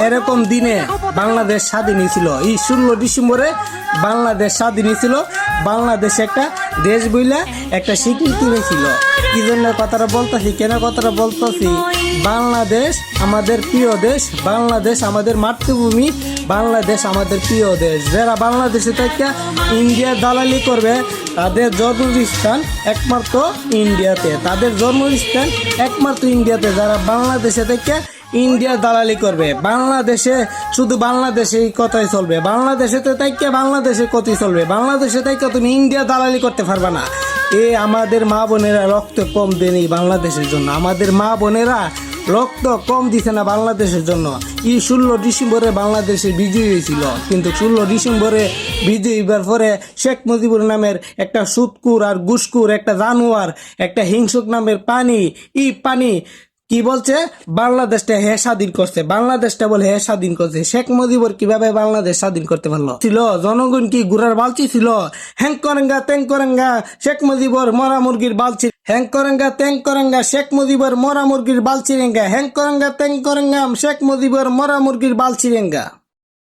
এরকম দিনে বাংলাদেশ স্বাধীন হয়েছিল। এই 16 ডিসেম্বরে বাংলাদেশ স্বাধীন হয়েছিল। বাংলাদেশ একটা দেশ বইলা একটা স্বীকৃতি হয়েছিল। কি জন্য কথাটা বলতেছি, কেন কথাটা বলতেছি, বাংলাদেশ আমাদের প্রিয় দেশ, বাংলাদেশ আমাদের মাতৃভূমি, বাংলাদেশ আমাদের প্রিয় দেশ। যারা বাংলাদেশে থেকে ইন্ডিয়ার দালালি করবে তাদের জন্মস্থান একমাত্র ইন্ডিয়াতে, তাদের জন্মস্থান একমাত্র ইন্ডিয়াতে। যারা বাংলাদেশে থেকে ইন্ডিয়ার দালালি করবে, বাংলাদেশে শুধু বাংলাদেশেই কথাই চলবে, বাংলাদেশে থেকে বাংলাদেশে কথাই চলবে, বাংলাদেশে থেকে তুমি ইন্ডিয়া দালালি করতে পারবে না। আমাদের মা বোনেরা রক্ত কম দেয়নি বাংলাদেশের জন্য, আমাদের মা বোনেরা রক্ত কম দিছে না বাংলাদেশের জন্য। 16 ডিসেম্বরে বাংলাদেশে বিজয়ী হয়েছিল, কিন্তু 16 ডিসেম্বরে বিজয়ী হবার পরে শেখ মুজিবুর নামের একটা সুৎকুর আর ঘুষকুর, একটা জানোয়ার, একটা হিংসুক নামের পানি কি বলছে, বাংলাদেশটা হে স্বাধীন করছে, বাংলাদেশটা বলে হে স্বাধীন করছে। শেখ মুজিবুর কিভাবে বাংলাদেশ স্বাধীন করতে পারলো? ছিল জনগণ কি গুড়ার বালচি ছিল? হ্যাং করেঙ্গা ত্যাং করেঙ্গা শেখ মুজিবুর মরা মুরগির বালচি, হ্যাং করেঙ্গা ত্যাং করেঙ্গা শেখ মুজিবুর মরা মুরগির বালচি রেঙ্গা, হ্যাং করেঙ্গা ত্যাং করেঙ্গা শেখ মুজিবুর মরা মুরগির বালচি রেঙ্গা।